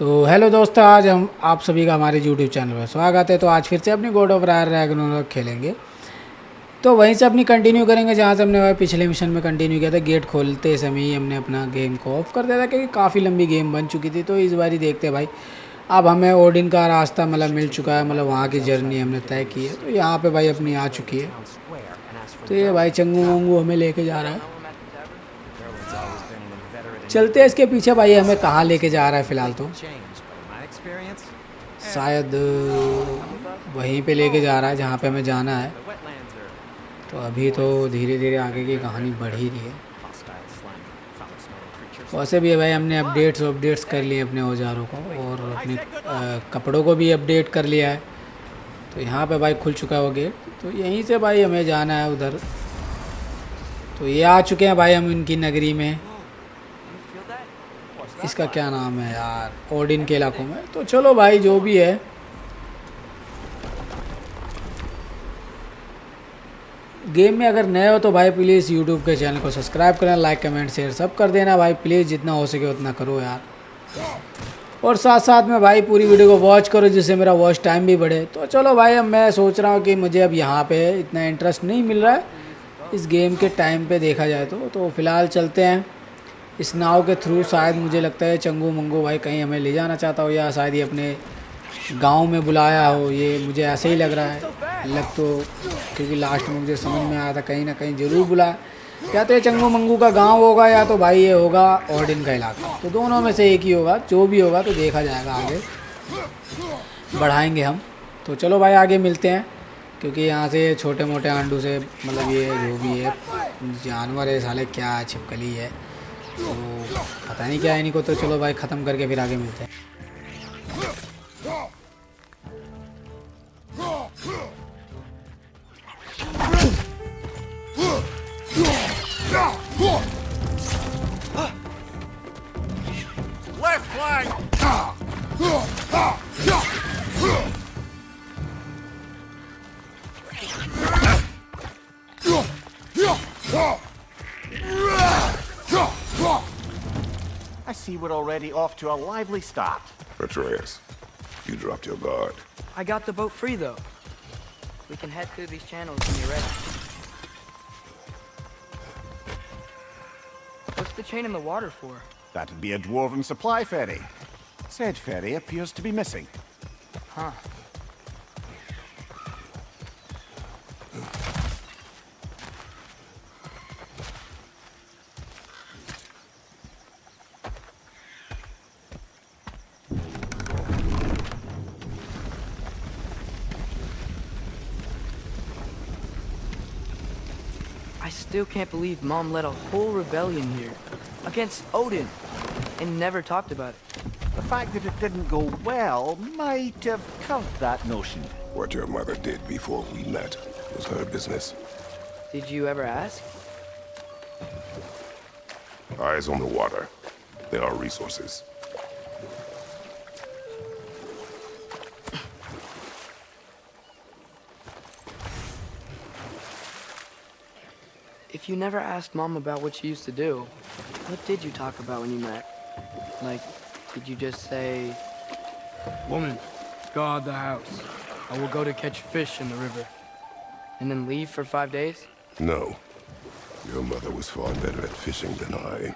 तो हेलो दोस्तों, आज हम आप सभी का हमारे यूट्यूब चैनल पर स्वागत है। तो आज फिर से अपनी गॉड ऑफ वार रैग्नारोक खेलेंगे। तो वहीं से अपनी कंटिन्यू करेंगे जहाँ से हमने पिछले मिशन में कंटिन्यू किया था। गेट खोलते समय ही हमने अपना गेम को ऑफ कर दिया था क्योंकि काफ़ी लंबी गेम बन चुकी थी। तो इस बार ही देखते हैं भाई, अब हमें ओडिन का रास्ता मिल चुका है, वहाँ की जर्नी हमने तय की है। तो यहाँ पर भाई अपनी आ चुकी है। तो ये भाई चंगू वंगू हमें लेके जा रहा है। चलते हैं इसके पीछे भाई, हमें कहाँ लेके जा रहा है फ़िलहाल। तो शायद वहीं पे लेके जा रहा है जहाँ पे हमें जाना है। तो अभी तो धीरे धीरे आगे की कहानी बढ़ ही रही है। वैसे भी भाई हमने अपडेट्स कर लिए अपने औजारों को, और अपने कपड़ों को भी अपडेट कर लिया है। तो यहाँ पे भाई खुल चुका है वो गेट। तो यहीं से भाई हमें जाना है उधर। तो ये आ चुके हैं भाई हम इनकी नगरी में। इसका क्या नाम है यार, ओडिन के इलाकों में। तो चलो भाई जो भी है, गेम में अगर नए हो तो भाई प्लीज़ यूट्यूब के चैनल को सब्सक्राइब करना, लाइक कमेंट शेयर सब कर देना भाई। प्लीज़ जितना हो सके उतना करो यार। और साथ साथ में भाई पूरी वीडियो को वॉच करो जिससे मेरा वॉच टाइम भी बढ़े। तो चलो भाई, अब मैं सोच रहा हूँ कि मुझे अब यहाँ पे इतना इंटरेस्ट नहीं मिल रहा है इस गेम के टाइम पे देखा जाए तो फ़िलहाल चलते हैं इस नाव के थ्रू। शायद मुझे लगता है चंगू मंगू भाई कहीं हमें ले जाना चाहता हो, या शायद ये अपने गांव में बुलाया हो। ये मुझे ऐसे ही लग रहा है, क्योंकि लास्ट में मुझे समझ में आया था कहीं ना कहीं ज़रूर बुलाया। या तो ये चंगू मंगू का गांव होगा, या तो भाई ये होगा ऑर्डिन का इलाका। तो दोनों में से एक ही होगा, जो भी होगा तो देखा जाएगा, आगे बढ़ाएंगे हम। तो चलो भाई आगे मिलते हैं, क्योंकि यहाँ से छोटे मोटे आंडू से ये जो भी है जानवर है साले, क्या छिपकली है, तो पता नहीं क्या है इन्हीं को। तो चलो भाई ख़त्म करके फिर आगे मिलते हैं। Left flank! I see we're already off to a lively start. Atreus, you dropped your guard. I got the boat free, though. We can head through these channels when you're ready. What's the chain in the water for? That'd be a dwarven supply ferry. Said ferry appears to be missing. Huh. I still can't believe Mom led a whole rebellion here against Odin and never talked about it. The fact that it didn't go well might have curved that notion. What your mother did before we met was her business. Did you ever ask? Eyes on the water. There are resources. If you never asked Mom about what she used to do, what did you talk about when you met? Like, did you just say, "Woman, guard the house. I will go to catch fish in the river," and then leave for 5 days? No. Your mother was far better at fishing than I.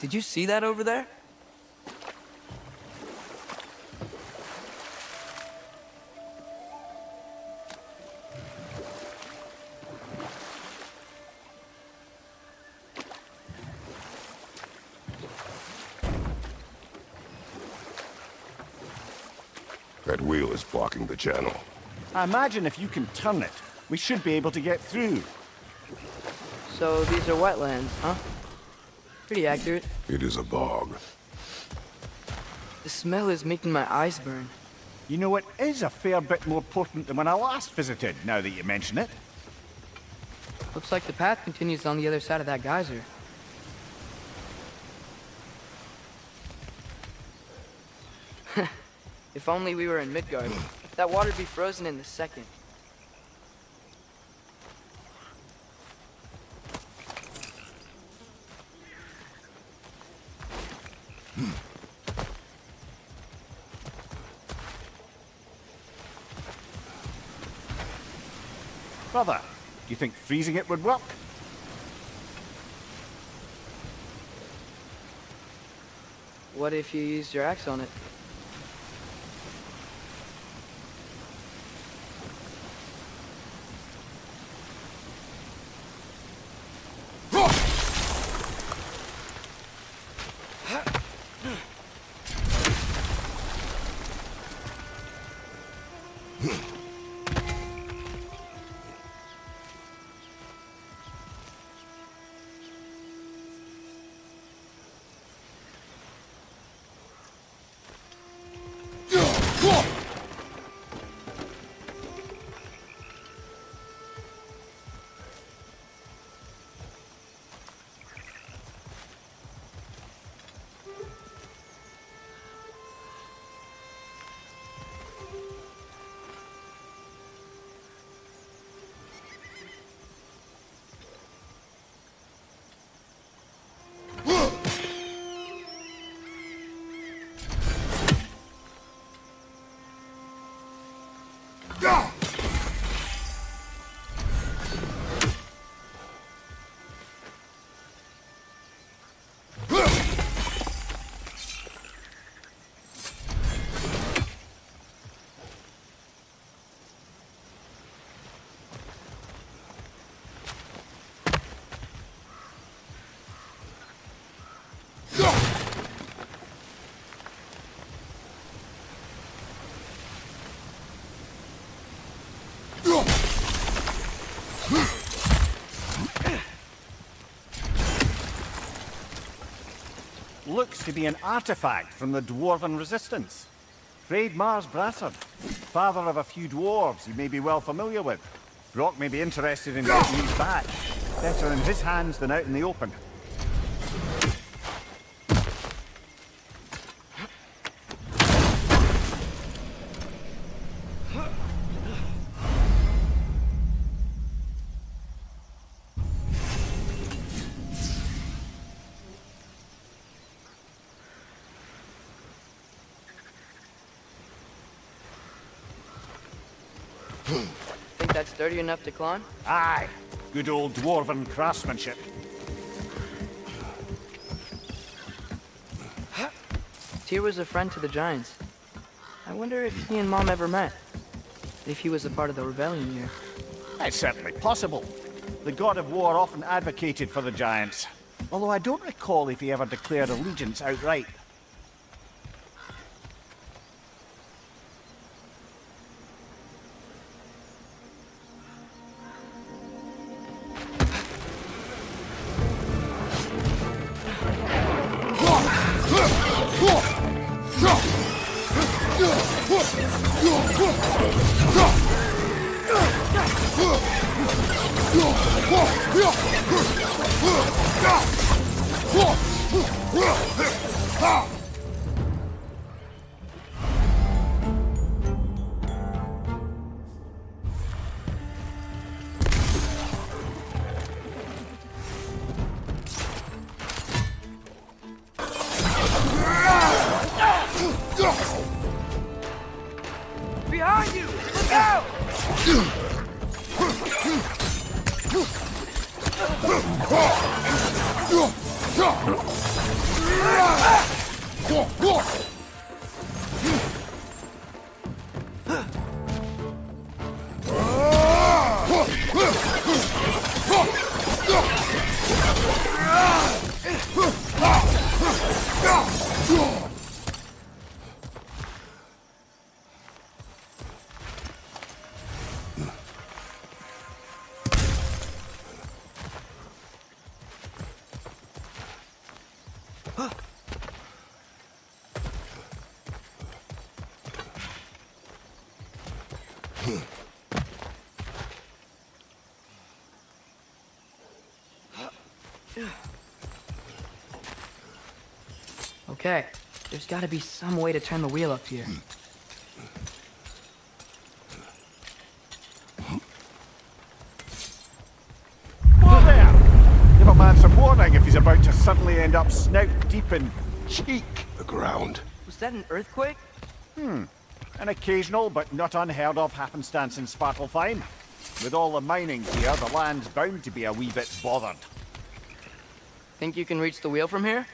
Did you see that over there? wheel is blocking the channel. I imagine if you can turn it, we should be able to get through. So these are wetlands, huh? Pretty accurate. It is a bog. The smell is making my eyes burn. You know, it is a fair bit more potent than when I last visited, now that you mention it. Looks like the path continues on the other side of that geyser. If only we were in Midgard. That water'd be frozen in a second. Brother, do you think freezing it would work? What if you used your axe on it? Looks to be an artifact from the Dwarven Resistance. Mars Brassard, father of a few dwarves you may be well familiar with. Brock may be interested in getting these back. Better in his hands than out in the open. Think that's sturdy enough to climb? Aye, good old Dwarven craftsmanship. Tyr was a friend to the Giants. I wonder if he and Mom ever met. If he was a part of the rebellion here. It's certainly possible. The god of war often advocated for the Giants. Although I don't recall if he ever declared allegiance outright. Behind you! Look out! Okay, there's gotta be some way to turn the wheel up here. Whoa there! Give a man some warning if he's about to suddenly end up snout deep in cheek. The ground. Was that an earthquake? An occasional but not unheard of happenstance in Svartalfheim. With all the mining here, the land's bound to be a wee bit bothered. Think you can reach the wheel from here?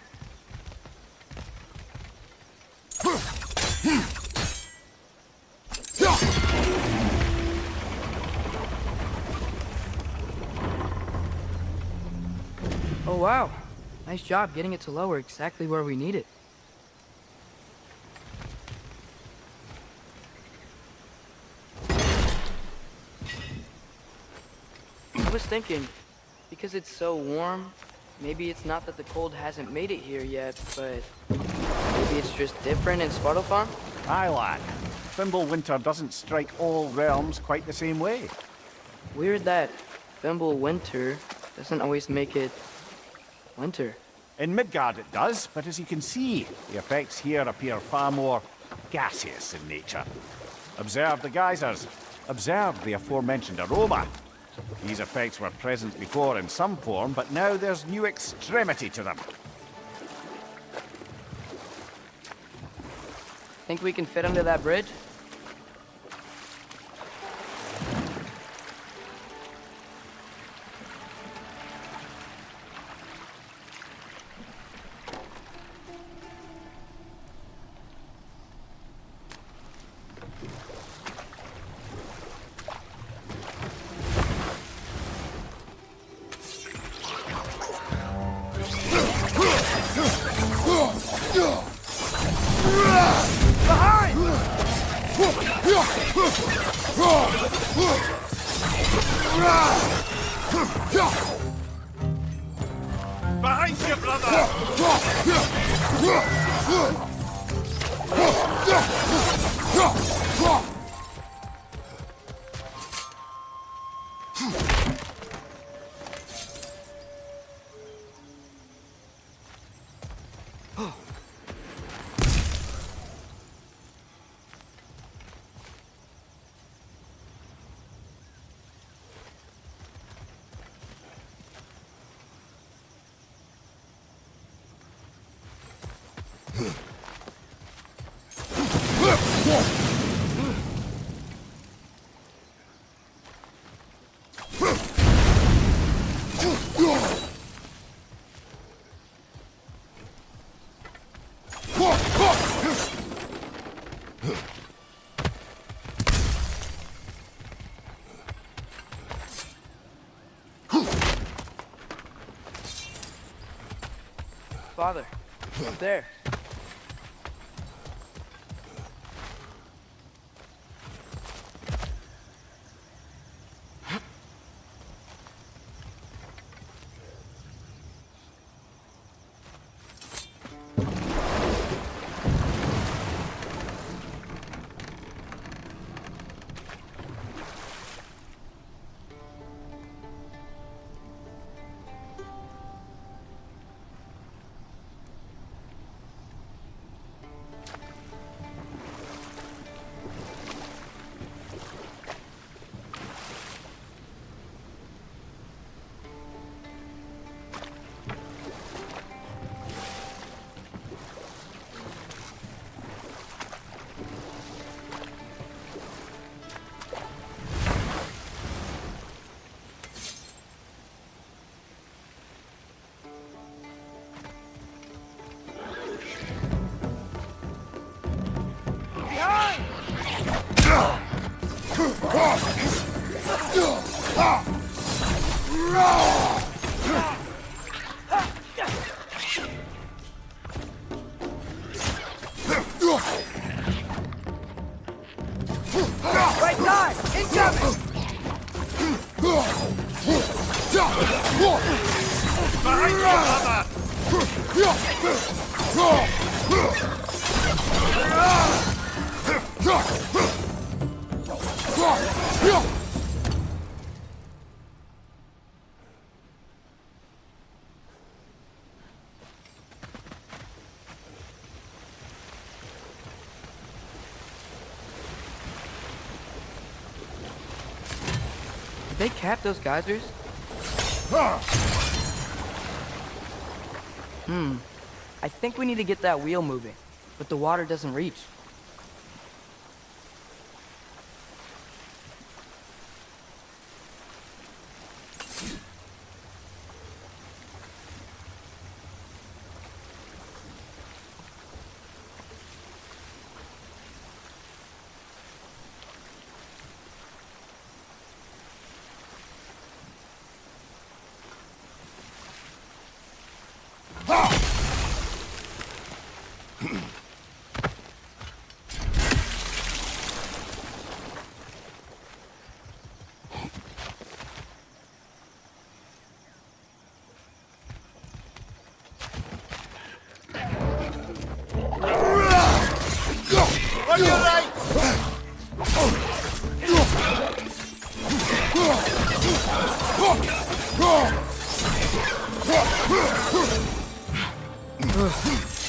Oh wow, nice job getting it to lower exactly where we need it. I was thinking, because it's so warm, maybe it's not that the cold hasn't made it here yet, but maybe it's just different in Svartalfheim? Aye, lad. Thimble winter doesn't strike all realms quite the same way. Weird that Thimble winter doesn't always make it winter. In Midgard it does, but as you can see, the effects here appear far more gaseous in nature. Observe the geysers. Observe the aforementioned aroma. These effects were present before in some form, but now there's new extremity to them. Think we can fit under that bridge? Behind you, brother! Father, up there. Right side! Incoming! Behind you, brother! they cap those geysers? I think we need to get that wheel moving, but the water doesn't reach. On your right!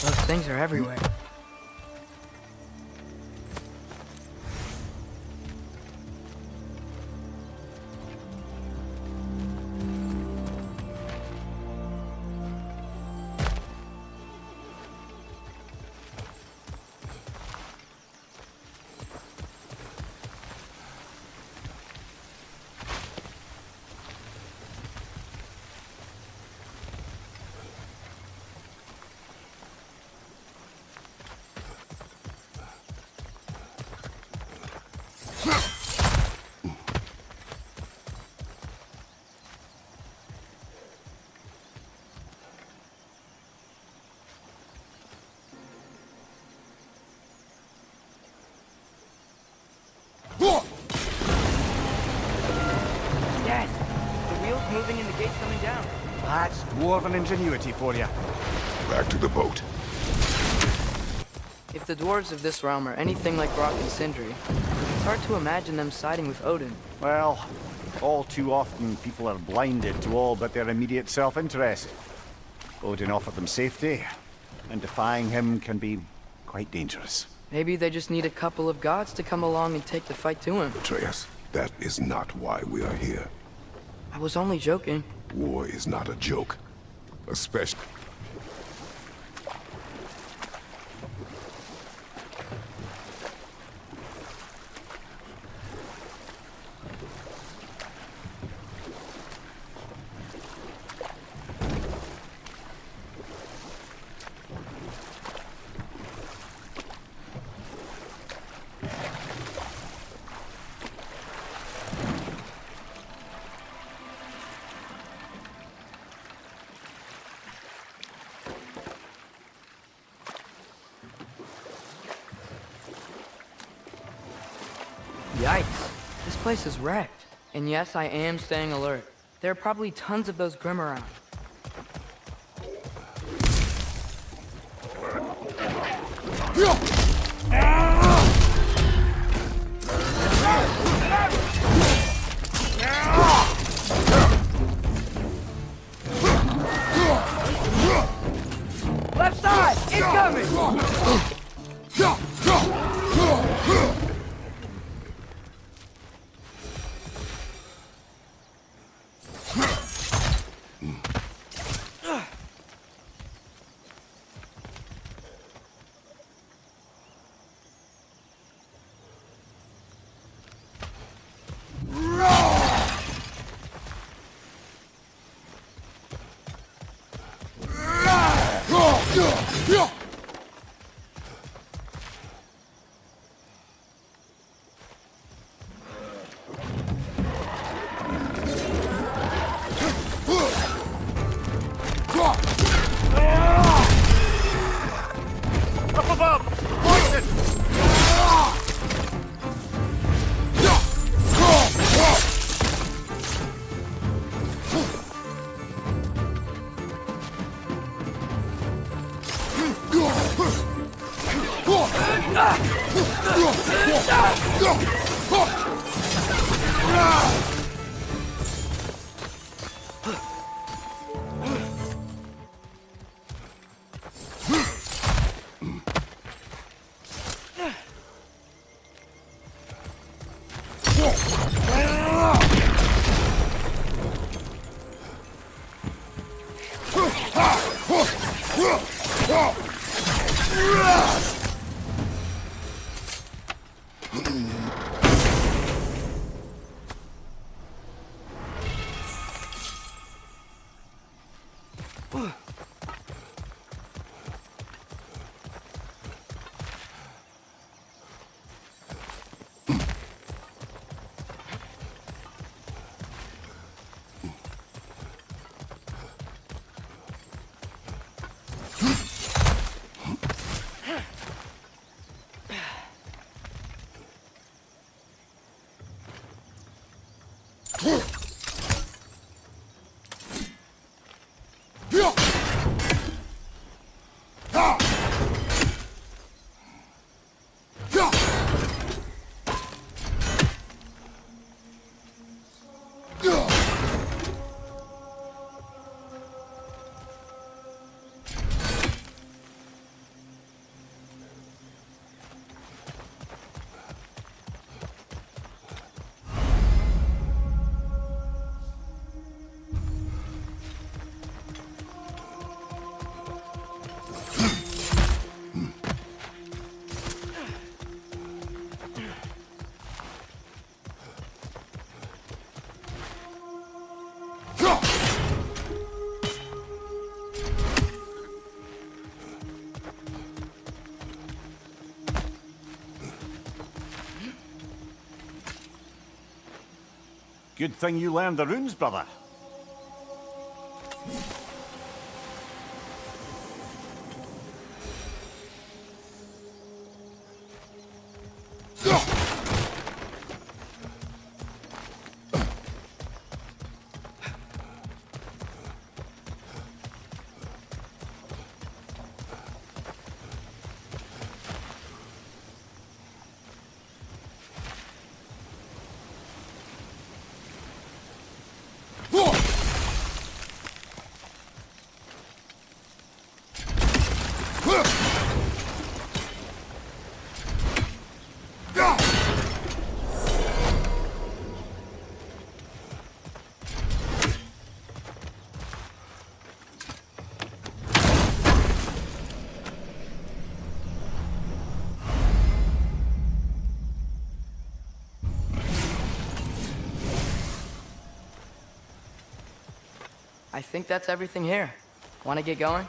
Those things are everywhere. Dad, the wheel's moving and the gate's coming down. That's dwarven ingenuity for you. Back to the boat. If the dwarves of this realm are anything like Brock and Sindri, it's hard to imagine them siding with Odin. Well, all too often people are blinded to all but their immediate self-interest. Odin offered them safety, and defying him can be quite dangerous. Maybe they just need a couple of gods to come along and take the fight to him. Atreus, that is not why we are here. I was only joking. War is not a joke. Especially... Yikes. This place is wrecked. And yes, I am staying alert. There are probably tons of those Grim around. Left side! Incoming! Up above! Poison! Good thing you learned the runes, brother. I think that's everything here. Want to get going?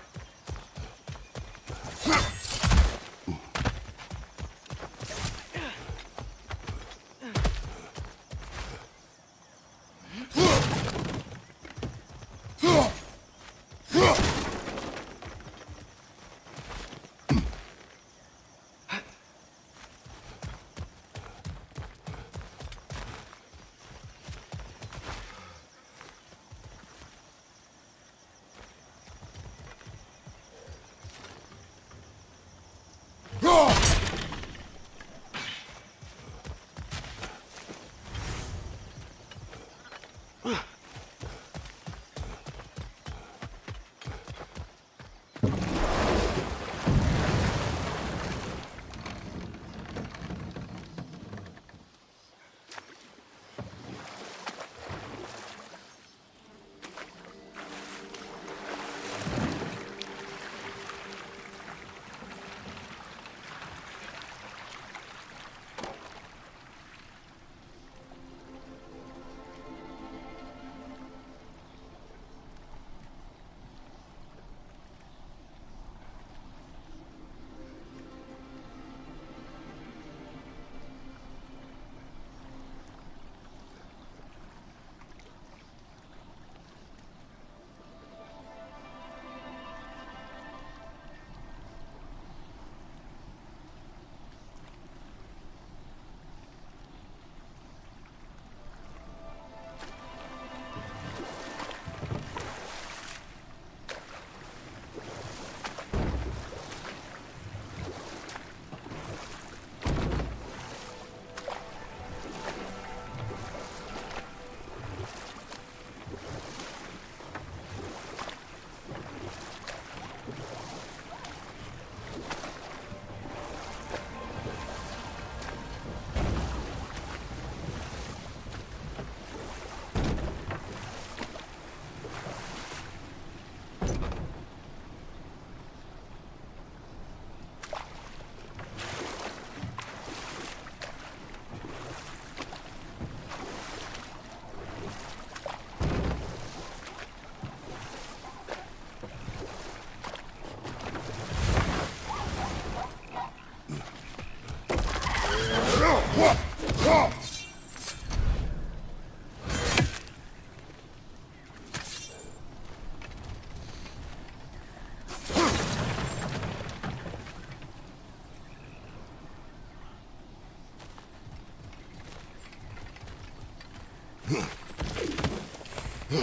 It's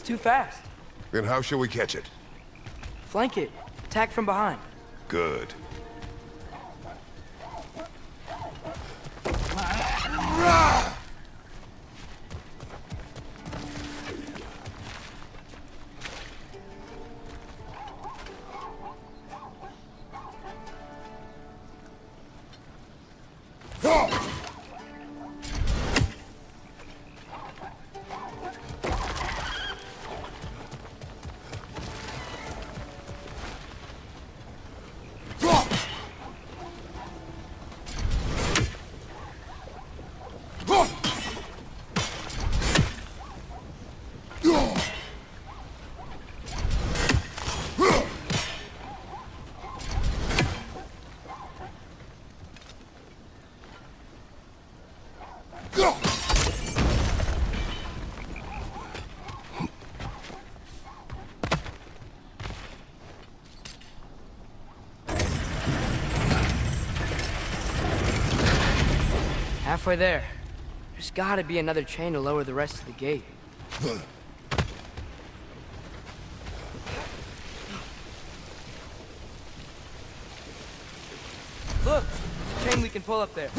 too fast. Then how shall we catch it? Flank it. Attack from behind. Good. Halfway there. There's gotta be another chain to lower the rest of the gate. Look! There's a chain we can pull up there.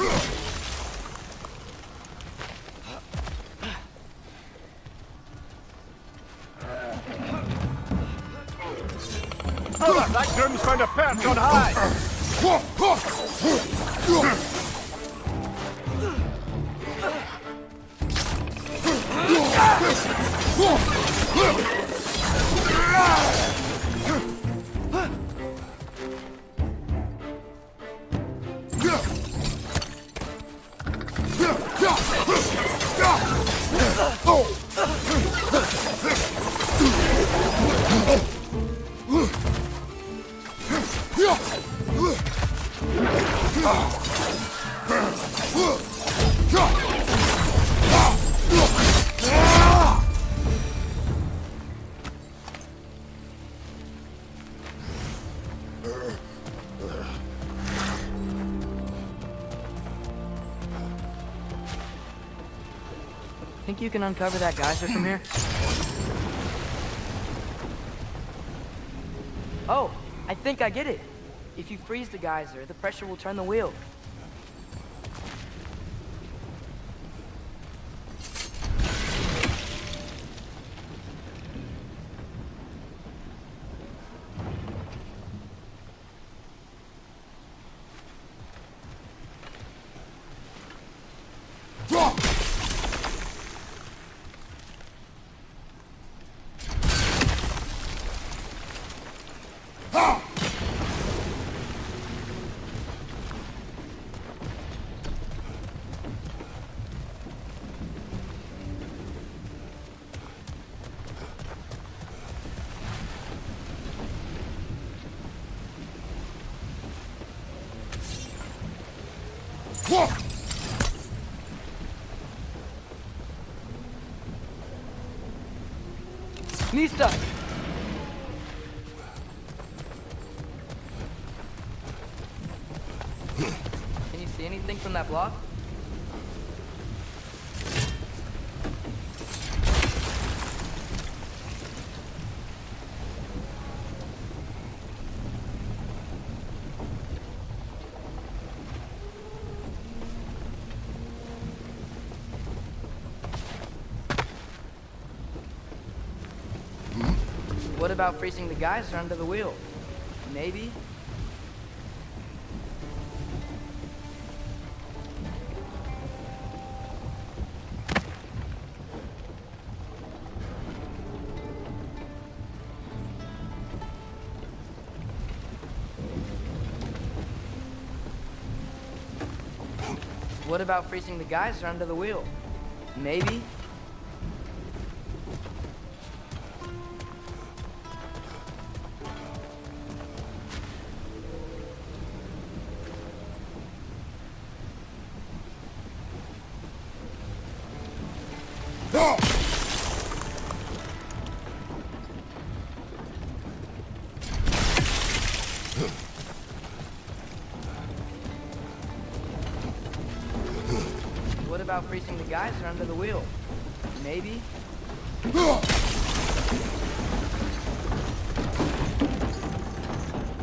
Oh, that groom's found a perch on high! Think you can uncover that geyser from here? Oh, I think I get it. If you freeze the geyser, the pressure will turn the wheel. Knee stuck. Can you see anything from that block? What about freezing the geyser under the wheel? Maybe? What about freezing the geyser under the wheel? Maybe? What about freezing the geyser under the wheel? Maybe?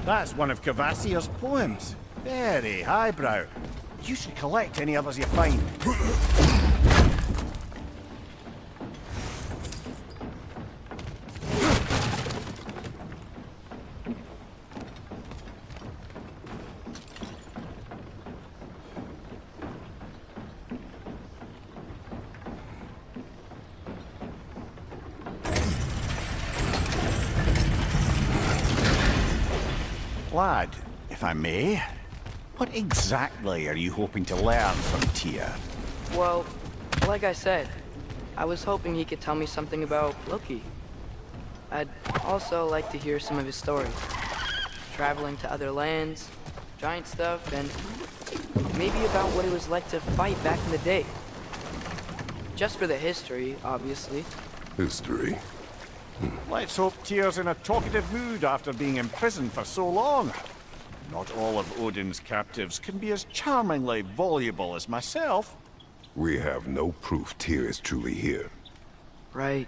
That's one of Cavassier's poems. Very highbrow. You should collect any others you find. Lad, if I may, what exactly are you hoping to learn from Tyr? Well, like I said, I was hoping he could tell me something about Loki. I'd also like to hear some of his stories. Traveling to other lands, giant stuff, and maybe about what it was like to fight back in the day. Just for the history, obviously. History. Let's hope Tyr's in a talkative mood after being imprisoned for so long. Not all of Odin's captives can be as charmingly voluble as myself. We have no proof Tyr is truly here. Right.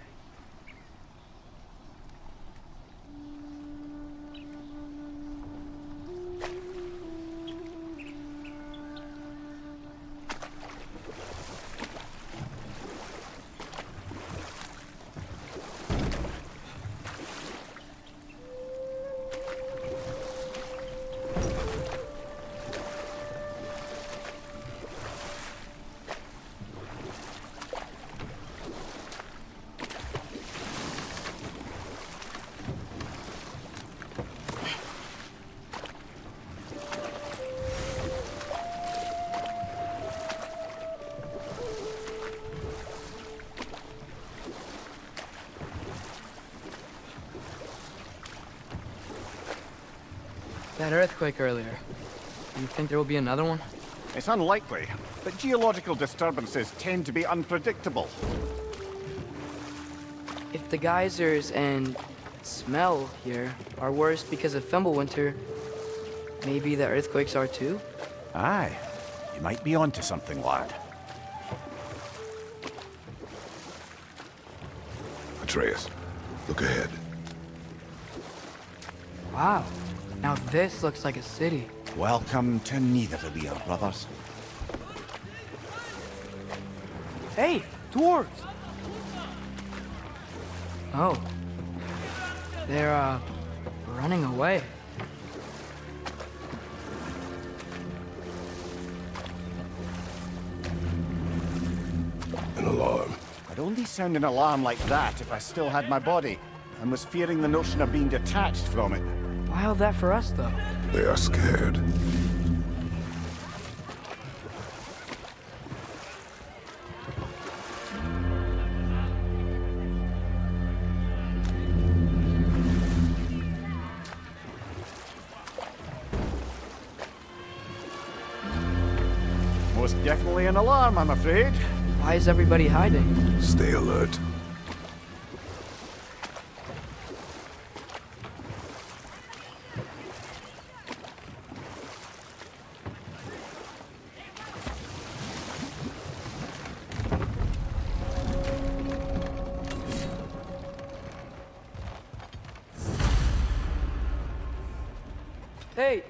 That earthquake earlier. Do you think there will be another one? It's unlikely, but geological disturbances tend to be unpredictable. If the geysers and smell here are worse because of Fimbulwinter, maybe the earthquakes are too? Aye, you might be onto something, lad. Atreus, look ahead. Wow. Now this looks like a city. Welcome to Neither brothers. Hey, dwarves! Oh. They're, running away. An alarm. I'd only sound an alarm like that if I still had my body, and was fearing the notion of being detached from it. Why all that for us, though? They are scared. Most definitely an alarm, I'm afraid. Why is everybody hiding? Stay alert. Hey,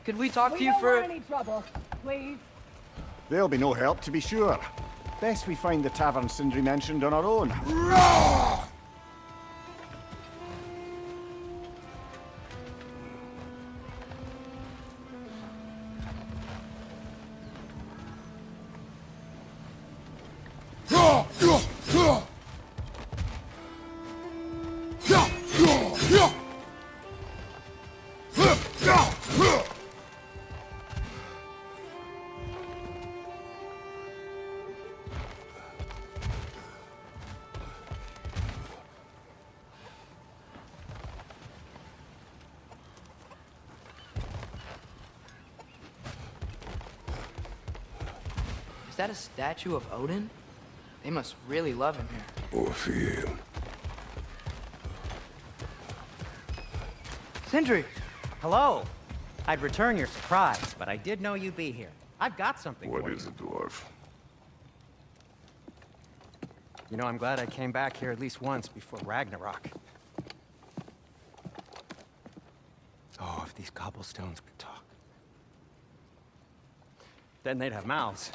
could we talk to We you don't for... want any trouble, please. There'll be no help, to be sure. Best we find the tavern Sindri mentioned on our own. Is that a statue of Odin? They must really love him here. Or fear him. Sindri! Hello. I'd return your surprise, but I did know you'd be here. I've got something What for you. is a dwarf? You know, I'm glad I came back here at least once before Ragnarok. Oh, if these cobblestones could talk. Then they'd have mouths.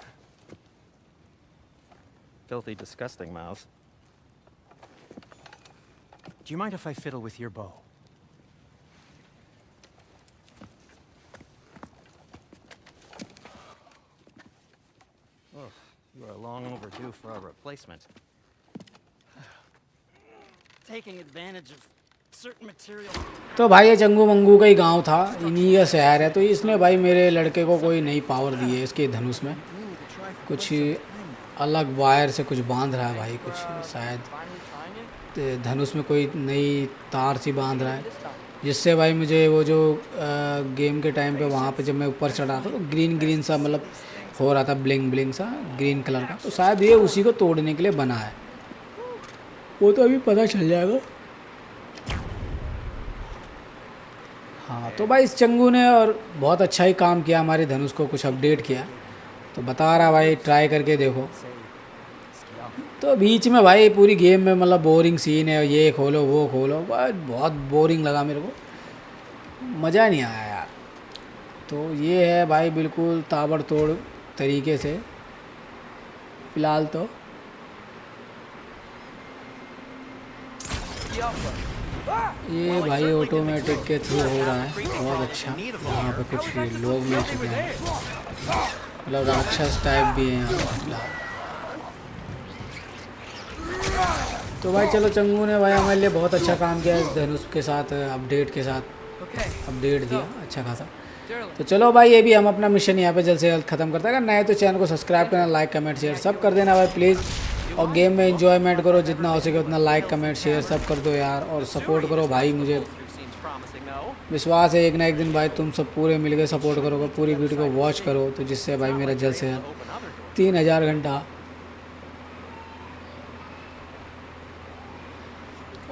Filthy, disgusting mouths. Do you mind if I fiddle with your bow? Oh, you are long overdue for a replacement. Taking advantage of certain material. तो भाई ये चंगू मंगू का ही गांव था, इन्हीं का शहर है। तो इसने भाई मेरे लड़के को कोई नई पावर दी है इसके धनुष में। कुछ अलग वायर से कुछ बांध रहा है भाई, कुछ शायद धनुष में कोई नई तार सी बांध रहा है, जिससे भाई मुझे वो जो गेम के टाइम पे वहाँ पे जब मैं ऊपर चढ़ा था तो ग्रीन ग्रीन सा मतलब हो रहा था, ब्लिंग ब्लिंग सा ग्रीन कलर का। तो शायद ये उसी को तोड़ने के लिए बना है, वो तो अभी पता चल जाएगा। हाँ तो भाई इस चंगू ने और बहुत अच्छा ही काम किया, हमारे धनुष को कुछ अपडेट किया। तो बता रहा भाई ट्राई करके देखो। तो बीच में भाई पूरी गेम में मतलब बोरिंग सीन है, ये खोलो वो खोलो, बहुत बोरिंग लगा मेरे को, मज़ा नहीं आया यार। तो ये है भाई बिल्कुल ताबड़तोड़ तरीके से फ़िलहाल तो। ये भाई ऑटोमेटिक के थ्रू हो रहा है, बहुत अच्छा। यहाँ पे कुछ लोग मिल चुके हैं, मतलब राक्षस टाइप भी हैं यहाँ पे। तो भाई चलो चंगू ने भाई हमारे लिए बहुत अच्छा काम किया इस धनुष के साथ, अपडेट के साथ अपडेट दिया अच्छा खासा। तो चलो भाई ये भी हम अपना मिशन यहाँ पे जल्द से जल्द ख़त्म करते हैं। अगर नए तो चैनल को सब्सक्राइब करना, लाइक कमेंट शेयर सब कर देना भाई प्लीज़। और गेम में एंजॉयमेंट करो, जितना हो सके उतना लाइक कमेंट शेयर सब कर दो यार, और सपोर्ट करो भाई। मुझे विश्वास है एक ना एक दिन भाई तुम सब पूरे मिल के सपोर्ट करोगे, पूरी वीडियो को वॉच करो, तो जिससे भाई मेरा जल्द से जल्द 3000 घंटा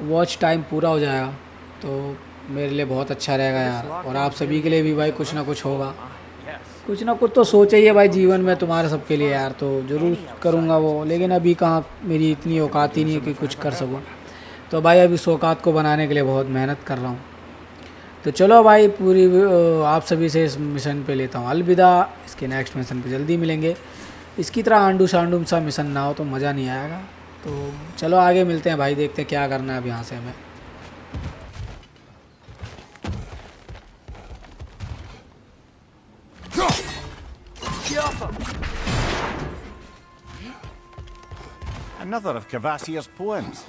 वॉच टाइम पूरा हो जाएगा, तो मेरे लिए बहुत अच्छा रहेगा यार। और आप सभी के लिए भी भाई कुछ ना कुछ होगा, कुछ ना कुछ तो सोचा ही है भाई जीवन में तुम्हारे सबके लिए यार, तो ज़रूर करूँगा वो। लेकिन अभी कहाँ मेरी इतनी औकात ही नहीं है कि कुछ कर सकूँ। तो भाई अभी इस औकात को बनाने के लिए बहुत मेहनत कर रहा हूँ। तो चलो भाई पूरी आप सभी से इस मिशन पे लेता हूँ अलविदा। इसके नेक्स्ट मिशन पे जल्दी मिलेंगे। इसकी तरह आंडू सांडूम सा मिशन ना हो तो मज़ा नहीं आएगा। तो चलो आगे मिलते हैं भाई, देखते हैं क्या करना है अब यहाँ से हमें। Another of Kvasir's poems.